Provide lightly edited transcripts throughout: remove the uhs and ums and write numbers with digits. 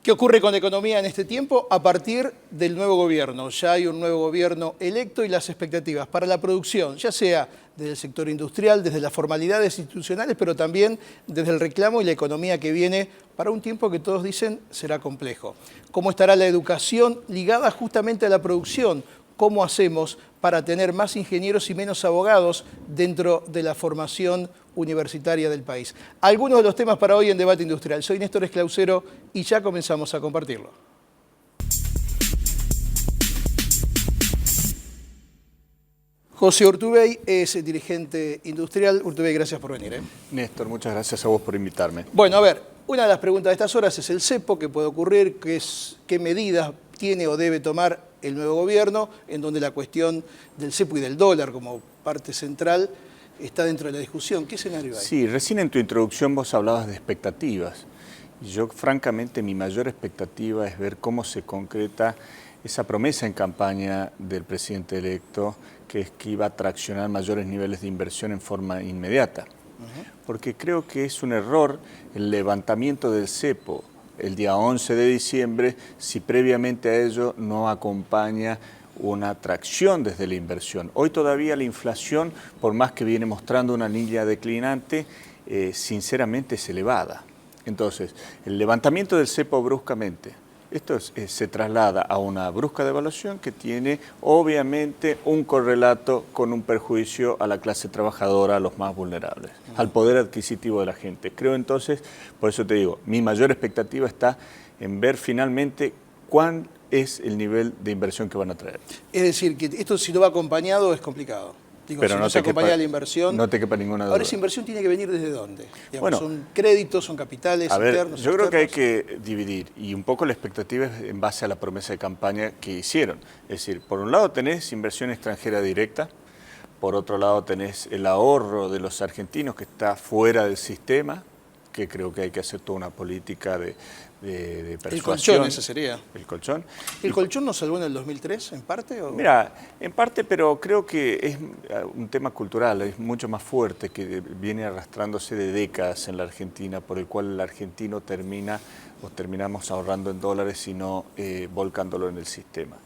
¿Qué ocurre con la economía en este tiempo? A partir del nuevo gobierno. Ya hay un nuevo gobierno electo y las expectativas para la producción, ya sea desde el sector industrial, desde las formalidades institucionales, pero también desde el reclamo y la economía que viene para un tiempo que todos dicen será complejo. ¿Cómo estará la educación ligada justamente a la producción? ¿Cómo hacemos para tener más ingenieros y menos abogados dentro de la formación universitaria del país? Algunos de los temas para hoy en Debate Industrial. Soy Néstor Esclausero y ya comenzamos a compartirlo. José Urtubey es dirigente industrial. Urtubey, gracias por venir. Néstor, muchas gracias a vos por invitarme. Bueno, a ver, una de las preguntas de estas horas es el cepo, qué puede ocurrir, qué medidas tiene o debe tomar el nuevo gobierno, en donde la cuestión del cepo y del dólar como parte central está dentro de la discusión. ¿Qué escenario hay? Sí, recién en tu introducción vos hablabas de expectativas. Y yo, francamente, mi mayor expectativa es ver cómo se concreta esa promesa en campaña del presidente electo, que es que iba a traccionar mayores niveles de inversión en forma inmediata. Porque creo que es un error el levantamiento del cepo el día 11 de diciembre, si previamente a ello no acompaña una tracción desde la inversión. Hoy todavía la inflación, por más que viene mostrando una línea declinante, sinceramente es elevada. Entonces, el levantamiento del cepo bruscamente, esto se traslada a una brusca devaluación que tiene obviamente un correlato con un perjuicio a la clase trabajadora, a los más vulnerables, al poder adquisitivo de la gente. Creo entonces, por eso te digo, mi mayor expectativa está en ver finalmente cuál es el nivel de inversión que van a traer. Es decir, que esto si no va acompañado es complicado. Digo, pero si no se acompaña la inversión. No te quepa ninguna duda. Ahora, esa inversión tiene que venir ¿desde dónde? Digamos, bueno, ¿son créditos, son capitales, internos? Yo creo que hay que dividir, y un poco la expectativa es en base a la promesa de campaña que hicieron. Es decir, por un lado tenés inversión extranjera directa, por otro lado tenés el ahorro de los argentinos que está fuera del sistema, que creo que hay que hacer toda una política de persuasión. El colchón, ese sería. El colchón. ¿El colchón nos salvó en el 2003, en parte? ¿O? Mira, en parte, pero creo que es un tema cultural, es mucho más fuerte, que viene arrastrándose de décadas en la Argentina, por el cual el argentino terminamos ahorrando en dólares y no volcándolo en el sistema.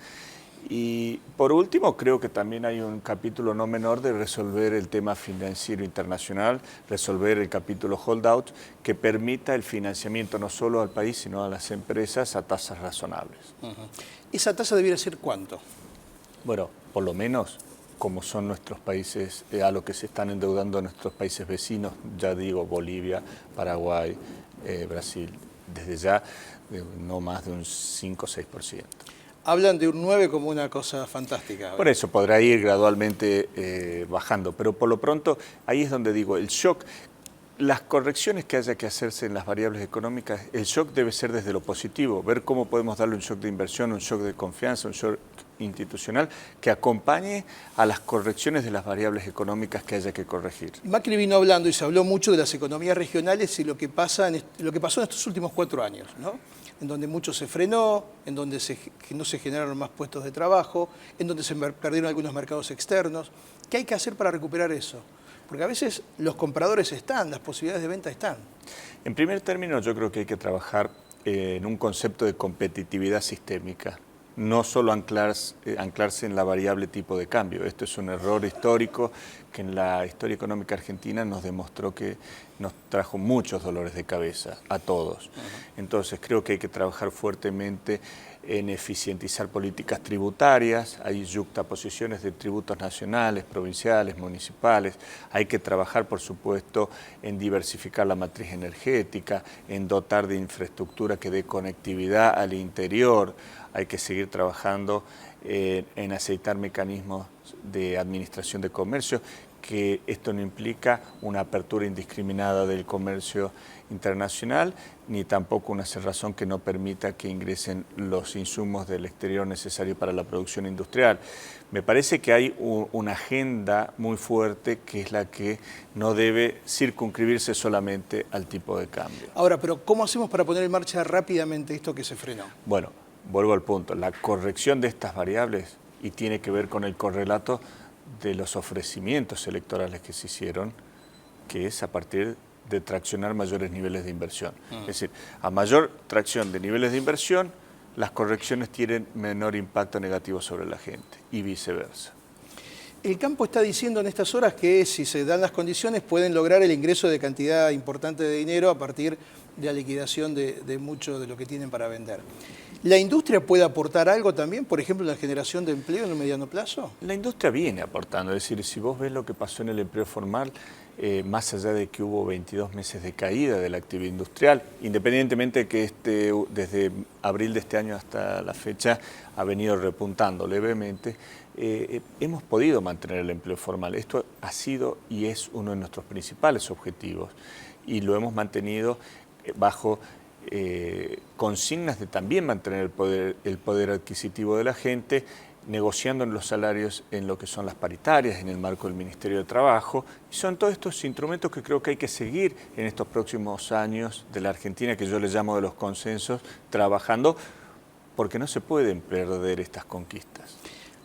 Y por último, creo que también hay un capítulo no menor de resolver el tema financiero internacional, resolver el capítulo holdout, que permita el financiamiento no solo al país, sino a las empresas a tasas razonables. ¿Esa tasa debiera ser cuánto? Bueno, por lo menos como son nuestros países, a lo que se están endeudando nuestros países vecinos, ya digo, Bolivia, Paraguay, Brasil, desde ya no más de un 5 o 6%. Hablan de un 9 como una cosa fantástica. Por eso podrá ir gradualmente bajando, pero por lo pronto ahí es donde digo, el shock, las correcciones que haya que hacerse en las variables económicas, el shock debe ser desde lo positivo, ver cómo podemos darle un shock de inversión, un shock de confianza, un shock institucional que acompañe a las correcciones de las variables económicas que haya que corregir. Macri vino hablando y se habló mucho de las economías regionales y lo que pasó en estos últimos 4 años, ¿no? En donde mucho se frenó, en donde no se generaron más puestos de trabajo, en donde se perdieron algunos mercados externos. ¿Qué hay que hacer para recuperar eso? Porque a veces los compradores están, las posibilidades de venta están. En primer término, yo creo que hay que trabajar en un concepto de competitividad sistémica, no solo anclarse en la variable tipo de cambio. Esto es un error histórico que en la historia económica argentina nos demostró que nos trajo muchos dolores de cabeza a todos. Entonces creo que hay que trabajar fuertemente en eficientizar políticas tributarias, hay yuxtaposiciones de tributos nacionales, provinciales, municipales, hay que trabajar por supuesto en diversificar la matriz energética, en dotar de infraestructura que dé conectividad al interior, hay que seguir trabajando en aceitar mecanismos de administración de comercio, que esto no implica una apertura indiscriminada del comercio internacional, ni tampoco una cerrazón que no permita que ingresen los insumos del exterior necesarios para la producción industrial. Me parece que hay una agenda muy fuerte que es la que no debe circunscribirse solamente al tipo de cambio. Ahora, pero ¿cómo hacemos para poner en marcha rápidamente esto que se frenó? Bueno, vuelvo al punto, la corrección de estas variables, y tiene que ver con el correlato de los ofrecimientos electorales que se hicieron, que es a partir de traccionar mayores niveles de inversión. Es decir, a mayor tracción de niveles de inversión, las correcciones tienen menor impacto negativo sobre la gente y viceversa. El campo está diciendo en estas horas que si se dan las condiciones pueden lograr el ingreso de cantidad importante de dinero a partir de la liquidación de mucho de lo que tienen para vender. ¿La industria puede aportar algo también, por ejemplo, en la generación de empleo en el mediano plazo? La industria viene aportando, es decir, si vos ves lo que pasó en el empleo formal, más allá de que hubo 22 meses de caída de la actividad industrial, independientemente de que desde abril de este año hasta la fecha ha venido repuntando levemente, hemos podido mantener el empleo formal. Esto ha sido y es uno de nuestros principales objetivos y lo hemos mantenido bajo consignas de también mantener el poder adquisitivo de la gente, negociando en los salarios en lo que son las paritarias, en el marco del Ministerio de Trabajo. Y son todos estos instrumentos que creo que hay que seguir en estos próximos años de la Argentina, que yo les llamo de los consensos, trabajando, porque no se pueden perder estas conquistas.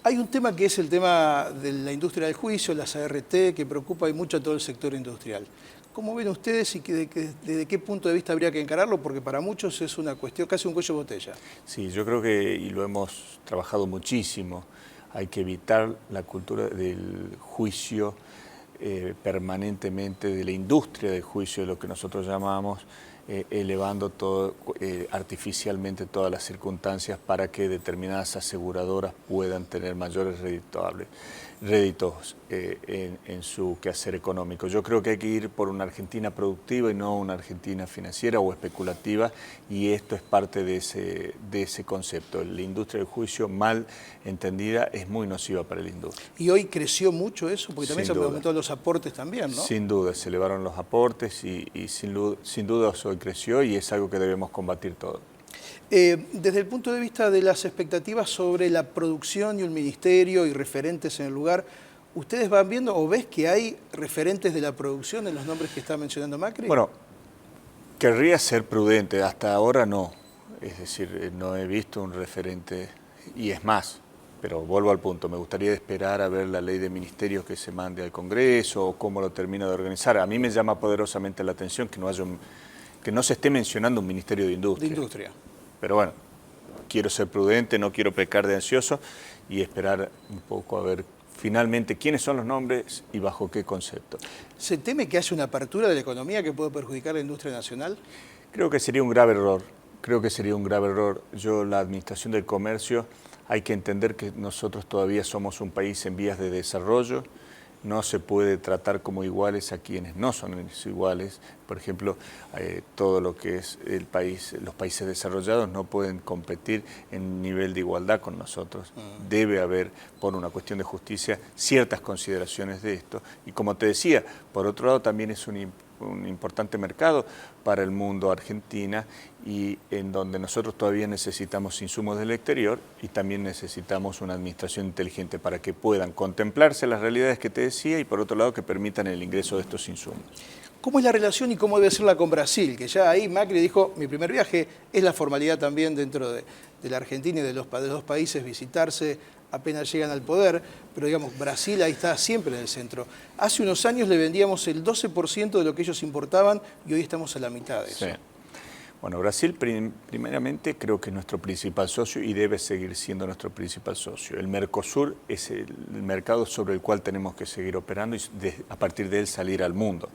Hay un tema que es el tema de la industria del juicio, las ART, que preocupa y mucho a todo el sector industrial. ¿Cómo ven ustedes y desde qué punto de vista habría que encararlo? Porque para muchos es una cuestión, casi un cuello de botella. Sí, yo creo que, y lo hemos trabajado muchísimo, hay que evitar la cultura del juicio permanentemente, de la industria del juicio, de lo que nosotros llamamos, elevando todo, artificialmente todas las circunstancias para que determinadas aseguradoras puedan tener mayores réditos en su quehacer económico. Yo creo que hay que ir por una Argentina productiva y no una Argentina financiera o especulativa, y esto es parte de ese concepto. La industria del juicio mal entendida es muy nociva para la industria. ¿Y hoy creció mucho eso? Porque también se han aumentado los aportes también, ¿no? Sin duda, se elevaron los aportes y sin duda hoy creció y es algo que debemos combatir todos. Desde el punto de vista de las expectativas sobre la producción y un ministerio y referentes en el lugar, ¿ustedes van viendo o ves que hay referentes de la producción en los nombres que está mencionando Macri? Bueno, querría ser prudente, hasta ahora no. Es decir, no he visto un referente, y es más, pero vuelvo al punto, me gustaría esperar a ver la ley de ministerios que se mande al Congreso o cómo lo termina de organizar. A mí me llama poderosamente la atención que no se esté mencionando un Ministerio de Industria. Pero bueno, quiero ser prudente, no quiero pecar de ansioso y esperar un poco a ver finalmente quiénes son los nombres y bajo qué concepto. ¿Se teme que haya una apertura de la economía que pueda perjudicar a la industria nacional? Creo que sería un grave error. La Administración del Comercio, hay que entender que nosotros todavía somos un país en vías de desarrollo. No se puede tratar como iguales a quienes no son iguales. Por ejemplo, todo lo que es los países desarrollados no pueden competir en nivel de igualdad con nosotros. Debe haber, por una cuestión de justicia, ciertas consideraciones de esto. Y como te decía, por otro lado también es un importante mercado para el mundo Argentina, y en donde nosotros todavía necesitamos insumos del exterior y también necesitamos una administración inteligente para que puedan contemplarse las realidades que te decía y por otro lado que permitan el ingreso de estos insumos. ¿Cómo es la relación y cómo debe serla con Brasil? Que ya ahí Macri dijo, mi primer viaje es la formalidad también dentro de la Argentina y de los dos países, visitarse apenas llegan al poder, pero digamos, Brasil ahí está siempre en el centro. Hace unos años le vendíamos el 12% de lo que ellos importaban y hoy estamos a la mitad de eso. Sí. Bueno, Brasil primeramente creo que es nuestro principal socio y debe seguir siendo nuestro principal socio. El Mercosur es el mercado sobre el cual tenemos que seguir operando y a partir de él salir al mundo.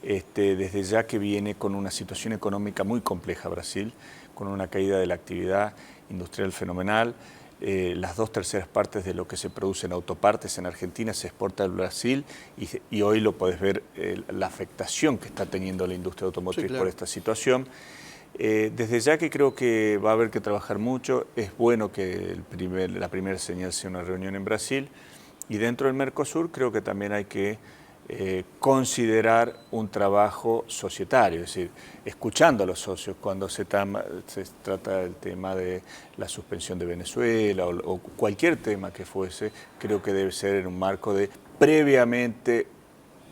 Desde ya que viene con una situación económica muy compleja Brasil, con una caída de la actividad industrial fenomenal. Las 2/3 partes de lo que se produce en autopartes en Argentina se exporta al Brasil y hoy lo podés ver la afectación que está teniendo la industria automotriz, sí, claro, por esta situación. Desde ya que creo que va a haber que trabajar mucho, es bueno que la primera señal sea una reunión en Brasil, y dentro del Mercosur creo que también hay que considerar un trabajo societario, es decir, escuchando a los socios cuando se trata del tema de la suspensión de Venezuela o cualquier tema que fuese. Creo que debe ser en un marco de previamente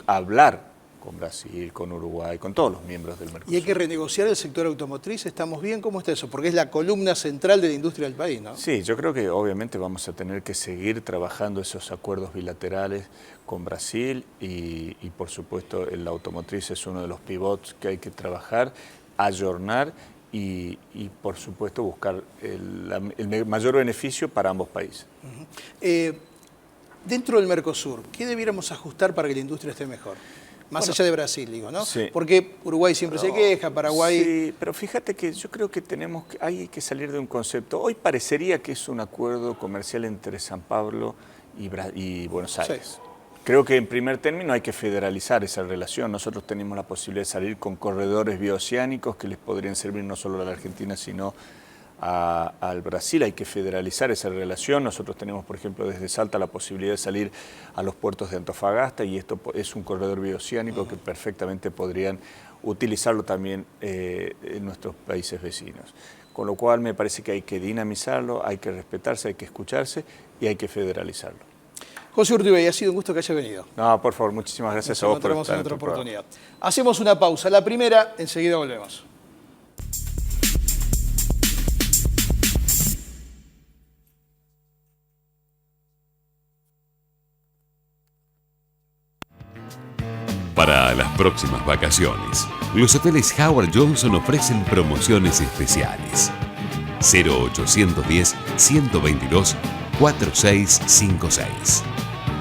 hablar con Brasil, con Uruguay, con todos los miembros del Mercosur. Y hay que renegociar el sector automotriz, ¿estamos bien? ¿Cómo está eso? Porque es la columna central de la industria del país, ¿no? Sí, yo creo que obviamente vamos a tener que seguir trabajando esos acuerdos bilaterales con Brasil y por supuesto la automotriz es uno de los pivots que hay que trabajar, ayornar y por supuesto buscar el mayor beneficio para ambos países. Dentro del Mercosur, ¿qué debiéramos ajustar para que la industria esté mejor? Más allá de Brasil, digo, ¿no? Sí. Porque Uruguay siempre se queja, Paraguay... Sí, pero fíjate que yo creo que hay que salir de un concepto. Hoy parecería que es un acuerdo comercial entre San Pablo y Buenos Aires. Sí. Creo que en primer término hay que federalizar esa relación. Nosotros tenemos la posibilidad de salir con corredores bioceánicos que les podrían servir no solo a la Argentina, sino al Brasil. Hay que federalizar esa relación. Nosotros tenemos, por ejemplo, desde Salta la posibilidad de salir a los puertos de Antofagasta y esto es un corredor bioceánico que perfectamente podrían utilizarlo también en nuestros países vecinos. Con lo cual me parece que hay que dinamizarlo, hay que respetarse, hay que escucharse y hay que federalizarlo. José Urtubey, ha sido un gusto que haya venido. No, por favor, muchísimas gracias a vos por estar en otra oportunidad. Hacemos una pausa, la primera, enseguida volvemos. Para las próximas vacaciones, los hoteles Howard Johnson ofrecen promociones especiales. 0810-122-4656.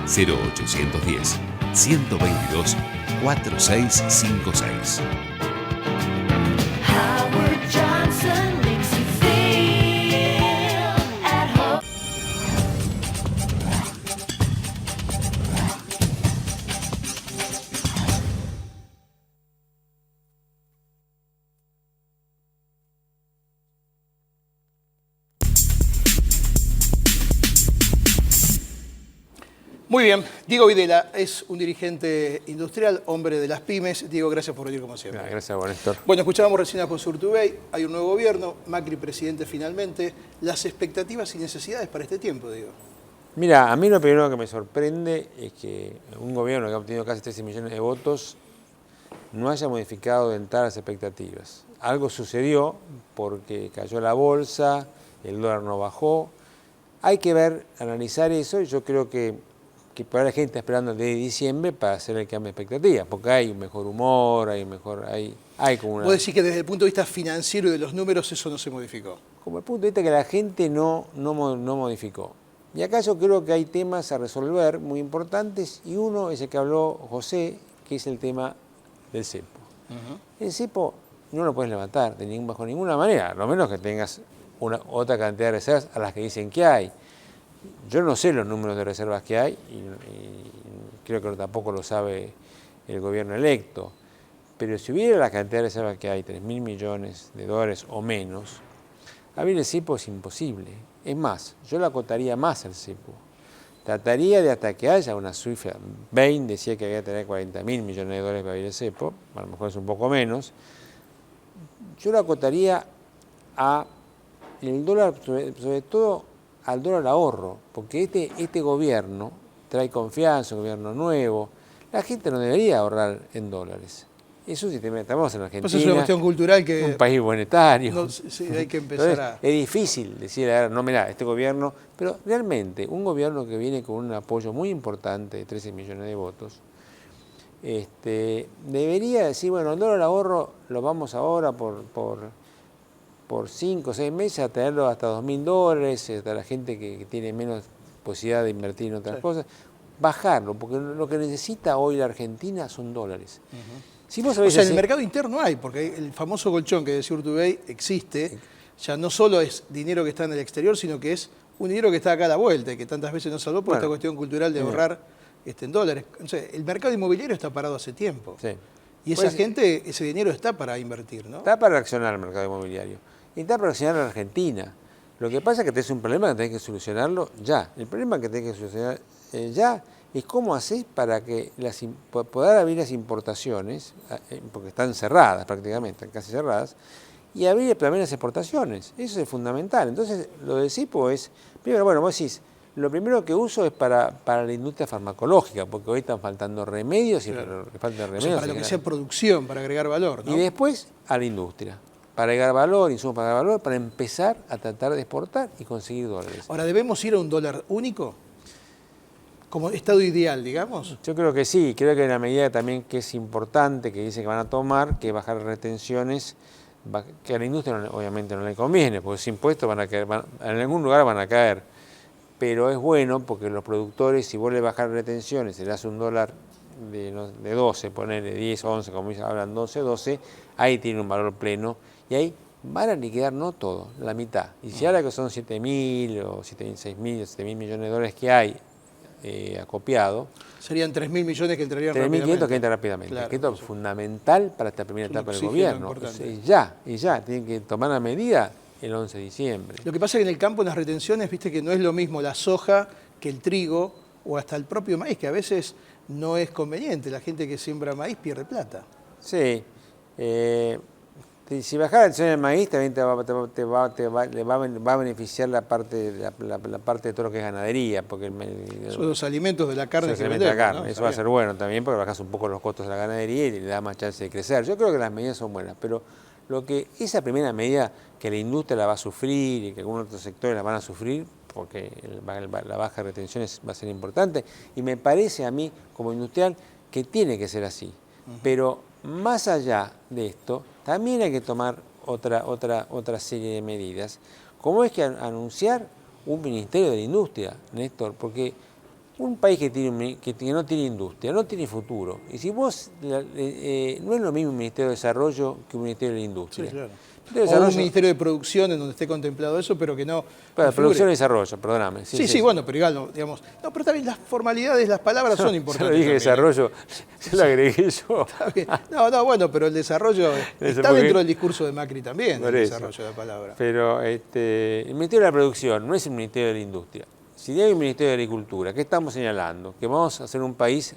0810-122-4656. Howard Johnson makes you feel at home. Muy bien, Diego Videla es un dirigente industrial, hombre de las pymes. Diego, gracias por venir como siempre. Gracias, Juan Néstor. Bueno, escuchábamos recién a José Urtubey, hay un nuevo gobierno, Macri presidente finalmente. Las expectativas y necesidades para este tiempo, Diego. Mira, a mí lo primero que me sorprende es que un gobierno que ha obtenido casi 13 millones de votos no haya modificado de entrada las expectativas. Algo sucedió porque cayó la bolsa, el dólar no bajó. Hay que ver, analizar eso y yo creo que para la gente está esperando el 10 de diciembre para hacer el cambio de expectativas, porque hay un mejor humor, hay como una... Vos decís que desde el punto de vista financiero y de los números eso no se modificó. Como el punto de vista que la gente no modificó. Y acá yo creo que hay temas a resolver muy importantes y uno es el que habló José, que es el tema del cepo. El cepo no lo puedes levantar bajo ninguna manera, a lo menos que tengas otra cantidad de reservas a las que dicen que hay. Yo no sé los números de reservas que hay y creo que tampoco lo sabe el gobierno electo, pero si hubiera la cantidad de reservas que hay, 3.000 millones de dólares o menos, abrir el cepo es imposible. Es más, yo lo acotaría más al cepo. Trataría de hasta que haya una cifra, Bain decía que había que tener 40.000 millones de dólares para abrir el cepo, a lo mejor es un poco menos, yo lo acotaría a el dólar, sobre todo al dólar ahorro, porque este gobierno trae confianza, un gobierno nuevo, la gente no debería ahorrar en dólares. Eso sí, estamos en Argentina, Pues es una cuestión cultural que... un país monetario. No, sí, hay que empezar Entonces, es difícil decir, no, mirá, este gobierno, pero realmente un gobierno que viene con un apoyo muy importante de 13 millones de votos, debería decir, bueno, el dólar ahorro lo vamos ahora por 5 o 6 meses a tenerlo hasta $2.000, hasta la gente que tiene menos posibilidad de invertir en otras cosas, bajarlo, porque lo que necesita hoy la Argentina son dólares. Si vos sabés en el mercado interno hay, porque el famoso colchón que decía Urtubey existe, ya no solo es dinero que está en el exterior, sino que es un dinero que está acá a la vuelta y que tantas veces nos salvó por esta cuestión cultural de ahorrar en dólares. Entonces, el mercado inmobiliario está parado hace tiempo. Sí. Y esa gente, ese dinero está para invertir, ¿no? Está para reaccionar al mercado inmobiliario. Y está para reaccionar a la Argentina. Lo que pasa es que tenés un problema que tenés que solucionarlo ya. El problema que tenés que solucionar ya es cómo haces para que poder abrir las importaciones, porque están cerradas prácticamente, están casi cerradas, y abrir también las exportaciones. Eso es fundamental. Entonces, lo del cepo es, primero, bueno, vos decís, Lo primero que uso es para la industria farmacológica, porque hoy están faltando remedios y Claro. lo que falta de O remedios. sea, para lo que sea producción, para agregar valor, ¿no? Y después a la industria, para agregar valor, insumos para agregar valor, para empezar a tratar de exportar y conseguir dólares. Ahora, ¿debemos ir a un dólar único? Como estado ideal, digamos. Yo creo que sí, creo que hay una medida también que es importante, que dice que van a tomar, que bajar retenciones, que a la industria obviamente no le conviene, porque esos impuestos van a caer, en algún lugar van a caer, pero es bueno porque los productores, si vos le bajar retenciones, se le hace un dólar de 12, ponerle 10, 11, como hablan 12, 12, ahí tiene un valor pleno y ahí van a liquidar no todo, la mitad. Y si ahora que son 7.000 o 6.000, 7.000 millones de dólares que hay acopiado, Serían 3.000 millones que entrarían 3.500 rápidamente. que entra rápidamente. Claro, que esto es eso. fundamental para esta primera Es un etapa del oxígeno gobierno. importante. Y ya, tienen que tomar la medida el 11 de diciembre. Lo que pasa es que en el campo, en las retenciones, viste que no es lo mismo la soja que el trigo o hasta el propio maíz, que a veces no es conveniente. La gente que siembra maíz pierde plata. Sí. Si bajar la retención del maíz, también le va a beneficiar la parte de todo lo que es ganadería, porque Son los alimentos de la carne eso que se mete la vendemos, carne. ¿no? Eso Está va a bien. ser bueno también, porque bajas un poco los costos de la ganadería y le da más chance de crecer. Yo creo que las medidas son buenas, pero esa primera medida que la industria la va a sufrir y que algunos otros sectores la van a sufrir, porque la baja de retenciones va a ser importante, y me parece a mí, como industrial, que tiene que ser así. Pero más allá de esto, también hay que tomar otra serie de medidas, como es que anunciar un Ministerio de la Industria, Néstor, porque un país que no tiene industria, no tiene futuro. Y si vos, no es lo mismo un Ministerio de Desarrollo que un Ministerio de la Industria. Sí, claro. Ministerio de O un Desarrollo- ministerio de producción en donde esté contemplado eso, pero que no. Para no figure. producción y desarrollo, perdóname. Sí, bueno, pero igual, no, digamos. No, pero también las formalidades, las palabras son Yo importantes. lo dije también, ¿eh? desarrollo, yo lo agregué yo. Está bien. No, bueno, pero el desarrollo está porque- dentro del discurso de Macri también, Por el eso. desarrollo de la palabra. Pero el Ministerio de la Producción no es el Ministerio de la Industria. Si hay un Ministerio de Agricultura, ¿qué estamos señalando? Que vamos a ser un país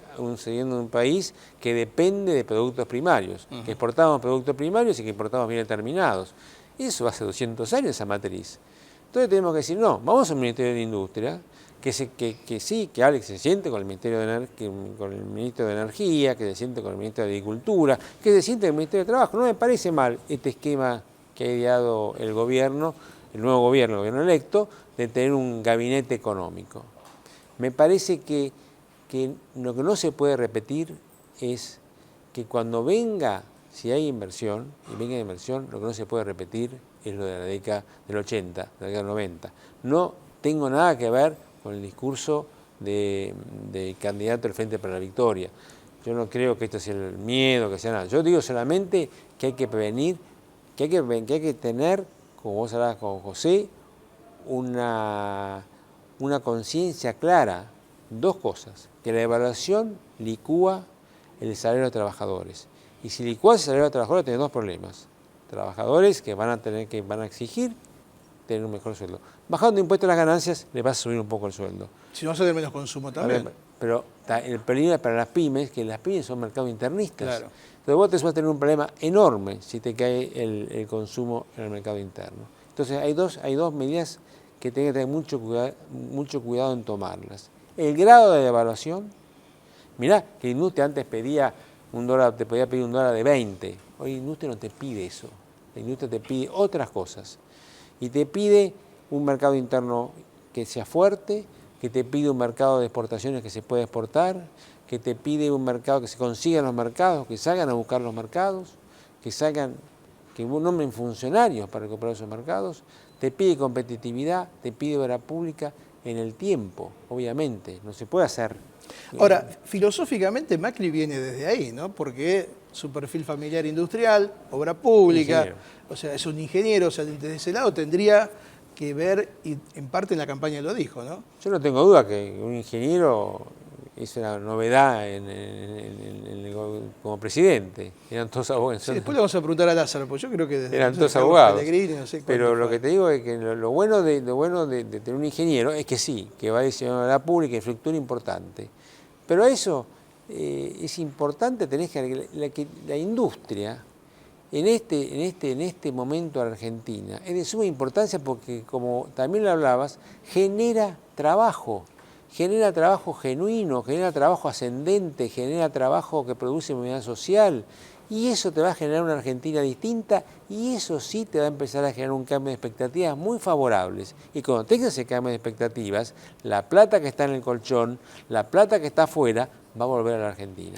que depende de productos primarios, que exportamos productos primarios y que importamos bienes terminados. Eso hace 200 años esa matriz. Entonces tenemos que decir, no, vamos a un Ministerio de la Industria, que hable, que se siente con el Ministerio con el Ministro de Energía, que se siente con el Ministro de Agricultura, que se siente con el Ministerio de Trabajo. No me parece mal este esquema que ha ideado el gobierno, el nuevo gobierno, el gobierno electo, de tener un gabinete económico. Me parece que lo que no se puede repetir es que cuando venga, si hay inversión, lo que no se puede repetir es lo de la década del 80, de la década del 90. No tengo nada que ver con el discurso de candidato del Frente para la Victoria. Yo no creo que esto sea el miedo, que sea nada. Yo digo solamente que hay que prevenir, que hay que tener, como vos hablabas con José, una conciencia clara. Dos cosas, que la devaluación licúa el salario de trabajadores. Y si licúa el salario de trabajadores, tenés dos problemas. Trabajadores que van a exigir tener un mejor sueldo. Bajando impuestos a las ganancias, le vas a subir un poco el sueldo. Si no, hacer menos consumo también. Pero el peligro para las pymes, que las pymes son mercados internistas. Claro. Entonces vos vas a tener un problema enorme si te cae el consumo en el mercado interno. Entonces hay dos medidas que tienen que tener mucho cuidado en tomarlas. El grado de devaluación. Mirá que la industria antes pedía te podía pedir un dólar de 20. Hoy la industria no te pide eso. La industria te pide otras cosas. Y te pide un mercado interno que sea fuerte, que te pide un mercado de exportaciones que se pueda exportar, que te pide un mercado que se consigan los mercados, que salgan a buscar los mercados, que nombren funcionarios para recuperar esos mercados, te pide competitividad, te pide obra pública en el tiempo, obviamente, no se puede hacer. Ahora, filosóficamente Macri viene desde ahí, ¿no? Porque su perfil familiar industrial, obra pública, Ingeniero. o sea, es un ingeniero, o sea, desde ese lado tendría que ver, y en parte en la campaña lo dijo, ¿no? Yo no tengo duda que un ingeniero es una novedad como presidente. Eran todos abogados. Sí, después le vamos a preguntar a Lázaro, pues yo creo que desde Eran no sé, todos Carlos abogados. Pellegrini, no sé Pero cuánto lo fue. que te digo es que lo bueno de tener un ingeniero es que sí, que va a diseñar la pública, infraestructura importante. Pero a eso es importante que la industria en este momento a la Argentina es de suma importancia porque, como también lo hablabas, genera trabajo genuino, genera trabajo ascendente, genera trabajo que produce movilidad social, y eso te va a generar una Argentina distinta, y eso sí te va a empezar a generar un cambio de expectativas muy favorables. Y cuando tengas ese cambio de expectativas, la plata que está en el colchón, la plata que está afuera, va a volver a la Argentina.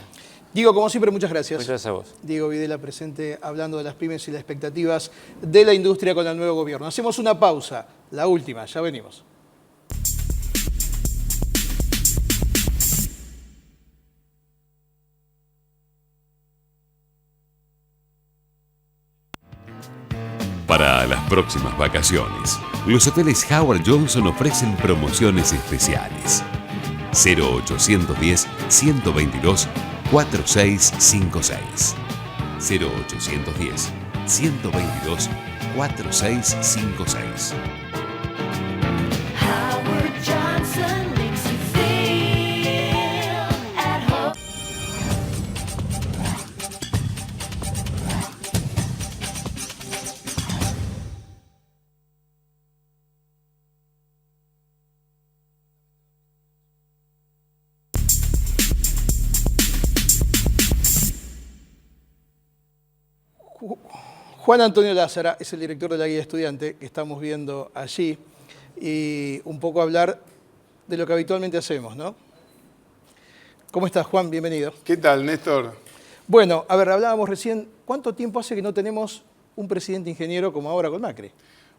Diego, como siempre, muchas gracias. Muchas gracias a vos. Diego Videla presente hablando de las pymes y las expectativas de la industria con el nuevo gobierno. Hacemos una pausa, la última, ya venimos. Para las próximas vacaciones, los hoteles Howard Johnson ofrecen promociones especiales. 0810-122-4656. 0810-122-4656. Howard Johnson makes you feel at home. Juan Antonio Lázara es el director de la Guía Estudiante que estamos viendo allí y un poco hablar de lo que habitualmente hacemos, ¿no? ¿Cómo estás, Juan? Bienvenido. ¿Qué tal, Néstor? Bueno, a ver, hablábamos recién, ¿cuánto tiempo hace que no tenemos un presidente ingeniero como ahora con Macri?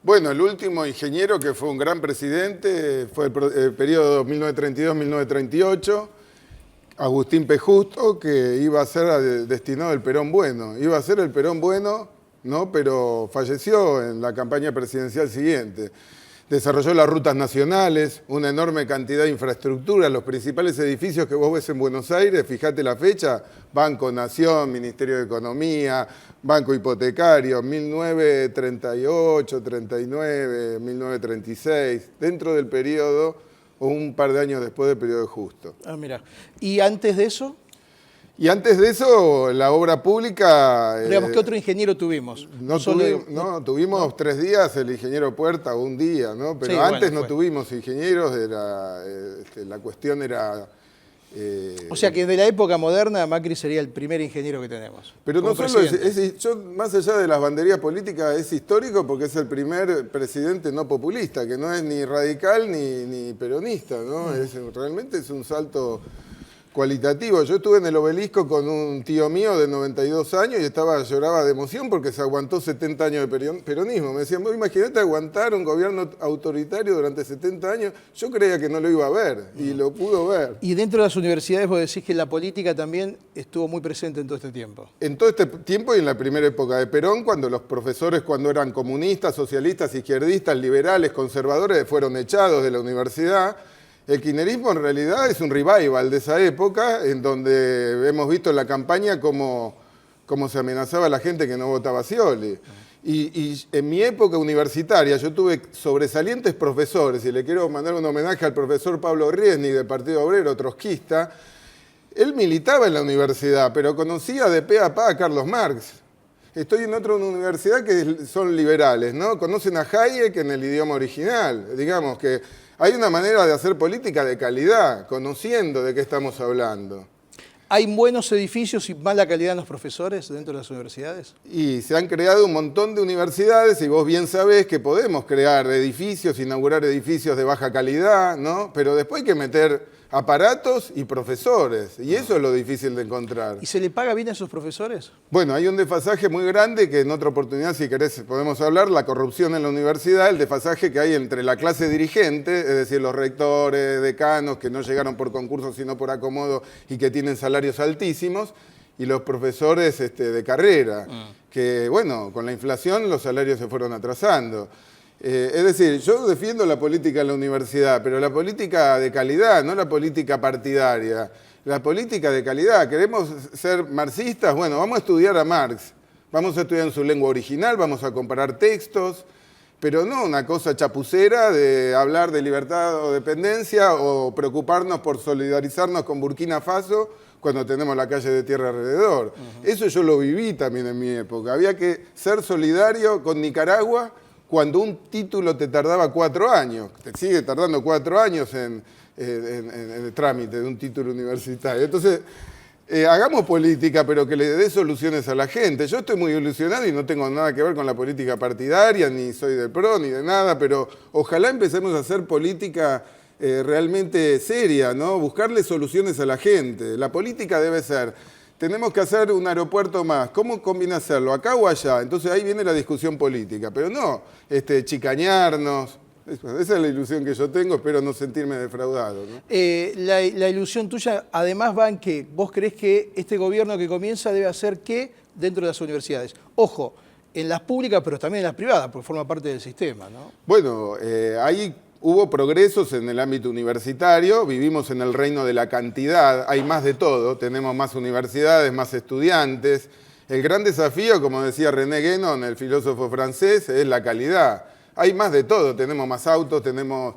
Bueno, el último ingeniero que fue un gran presidente fue el periodo 1932-1938, Agustín P. Justo, que iba a ser destinado al Perón Bueno. Iba a ser el Perón Bueno, ¿no? Pero falleció en la campaña presidencial siguiente. Desarrolló las rutas nacionales, una enorme cantidad de infraestructura, los principales edificios que vos ves en Buenos Aires, fíjate la fecha, Banco Nación, Ministerio de Economía, Banco Hipotecario, 1938, 39, 1936, dentro del periodo, o un par de años después del periodo de Justo. Ah, mira. ¿Y antes de eso? Y antes de eso, la obra pública... Digamos, ¿qué otro ingeniero tuvimos? Tuvimos 3 días el ingeniero Puerta, un día, ¿no? Pero Sí, antes bueno, no tuvimos ingenieros, la cuestión era... O sea que de la época moderna Macri sería el primer ingeniero que tenemos. Pero no como solo presidente. yo, más allá de las banderías políticas, es histórico porque es el primer presidente no populista, que no es ni radical ni peronista, ¿no? Realmente es un salto cualitativo. Yo estuve en el Obelisco con un tío mío de 92 años y lloraba de emoción porque se aguantó 70 años de peronismo. Me decían, vos imagínate aguantar un gobierno autoritario durante 70 años. Yo creía que no lo iba a ver y lo pudo ver. Y dentro de las universidades vos decís que la política también estuvo muy presente en todo este tiempo. En todo este tiempo y en la primera época de Perón, cuando los profesores, cuando eran comunistas, socialistas, izquierdistas, liberales, conservadores, fueron echados de la universidad. El kirchnerismo en realidad es un revival de esa época, en donde hemos visto en la campaña cómo se amenazaba a la gente que no votaba a Scioli. Y en mi época universitaria yo tuve sobresalientes profesores, y le quiero mandar un homenaje al profesor Pablo Riesnik del Partido Obrero, trotskista. Él militaba en la universidad, pero conocía de pe a pa a Carlos Marx. Estoy en otra universidad que son liberales, ¿no? Conocen a Hayek en el idioma original, digamos que... Hay una manera de hacer política de calidad, conociendo de qué estamos hablando. ¿Hay buenos edificios y mala calidad en los profesores dentro de las universidades? Y se han creado un montón de universidades y vos bien sabés que podemos crear edificios, inaugurar edificios de baja calidad, ¿no? Pero después hay que meter aparatos y profesores, y eso es lo difícil de encontrar. ¿Y se le paga bien a esos profesores? Bueno, hay un desfasaje muy grande que en otra oportunidad, si querés, podemos hablar, la corrupción en la universidad, el desfasaje que hay entre la clase dirigente, es decir, los rectores, decanos, que no llegaron por concurso sino por acomodo y que tienen salarios altísimos, y los profesores de carrera, que, bueno, con la inflación los salarios se fueron atrasando. Es decir, yo defiendo la política en la universidad, pero la política de calidad, no la política partidaria. La política de calidad. ¿Queremos ser marxistas? Bueno, vamos a estudiar a Marx. Vamos a estudiar en su lengua original, vamos a comparar textos, pero no una cosa chapucera de hablar de libertad o dependencia o preocuparnos por solidarizarnos con Burkina Faso cuando tenemos la calle de tierra alrededor. Eso yo lo viví también en mi época. Había que ser solidario con Nicaragua cuando un título te tardaba 4 años. Te sigue tardando 4 años en el trámite de un título universitario. Entonces, hagamos política, pero que le dé soluciones a la gente. Yo estoy muy ilusionado y no tengo nada que ver con la política partidaria, ni soy del PRO, ni de nada, pero ojalá empecemos a hacer política realmente seria, ¿no? Buscarle soluciones a la gente. La política debe ser, tenemos que hacer un aeropuerto más. ¿Cómo conviene hacerlo? ¿Acá o allá? Entonces ahí viene la discusión política, pero no chicañarnos. Esa es la ilusión que yo tengo, espero no sentirme defraudado, ¿no? La ilusión tuya además va en que vos creés que este gobierno que comienza debe hacer qué dentro de las universidades. Ojo, en las públicas, pero también en las privadas, porque forma parte del sistema, ¿no? Bueno, ahí hubo progresos en el ámbito universitario, vivimos en el reino de la cantidad, hay más de todo, tenemos más universidades, más estudiantes. El gran desafío, como decía René Guénon, el filósofo francés, es la calidad. Hay más de todo, tenemos más autos, tenemos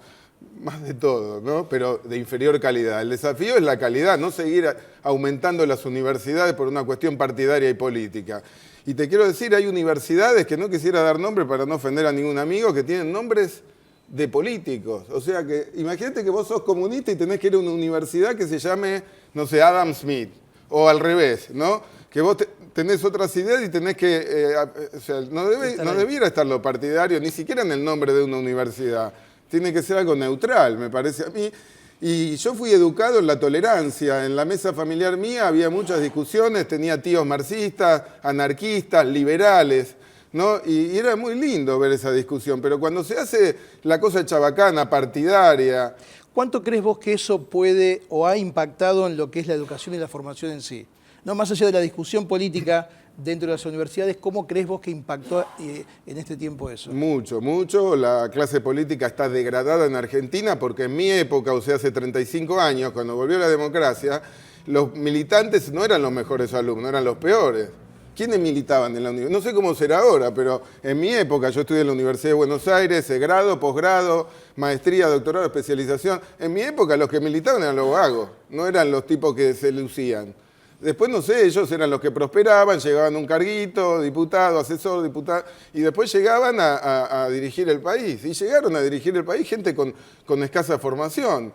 más de todo, ¿no? Pero de inferior calidad. El desafío es la calidad, no seguir aumentando las universidades por una cuestión partidaria y política. Y te quiero decir, hay universidades que no quisiera dar nombre para no ofender a ningún amigo, que tienen nombres de políticos. O sea que, imagínate que vos sos comunista y tenés que ir a una universidad que se llame, no sé, Adam Smith, o al revés, ¿no? Que vos tenés otras ideas y tenés que... o sea, no debiera estar lo partidario, ni siquiera en el nombre de una universidad. Tiene que ser algo neutral, me parece a mí. Y yo fui educado en la tolerancia. En la mesa familiar mía había muchas discusiones, tenía tíos marxistas, anarquistas, liberales, ¿no? Y era muy lindo ver esa discusión. Pero cuando se hace la cosa chabacana, partidaria... ¿Cuánto crees vos que eso puede o ha impactado en lo que es la educación y la formación en sí? No, más allá de la discusión política dentro de las universidades, ¿cómo crees vos que impactó en este tiempo eso? Mucho, mucho. La clase política está degradada en Argentina porque en mi época, o sea, hace 35 años, cuando volvió la democracia, los militantes no eran los mejores alumnos, eran los peores. ¿Quiénes militaban en la universidad? No sé cómo será ahora, pero en mi época, yo estudié en la Universidad de Buenos Aires, grado, posgrado, maestría, doctorado, especialización. En mi época los que militaban eran los vagos, no eran los tipos que se lucían. Después, no sé, ellos eran los que prosperaban, llegaban a un carguito, diputado, asesor, diputado, y después llegaban a dirigir el país. Y llegaron a dirigir el país gente con escasa formación.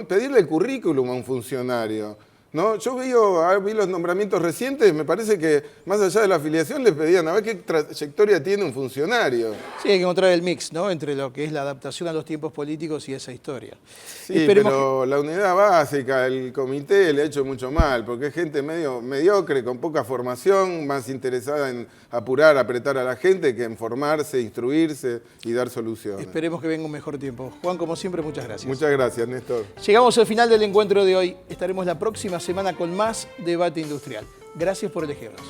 Pedirle el currículum a un funcionario, ¿no? Yo vi los nombramientos recientes, me parece que más allá de la afiliación les pedían a ver qué trayectoria tiene un funcionario. Sí, hay que encontrar el mix, ¿no? Entre lo que es la adaptación a los tiempos políticos y esa historia. Sí, Esperemos pero la unidad básica, el comité le ha hecho mucho mal, porque es gente medio mediocre, con poca formación, más interesada en apurar, apretar a la gente que en formarse, instruirse y dar soluciones. Esperemos que venga un mejor tiempo. Juan, como siempre, muchas gracias. Muchas gracias, Néstor. Llegamos al final del encuentro de hoy. Estaremos la próxima semana con más debate industrial. Gracias por elegirnos.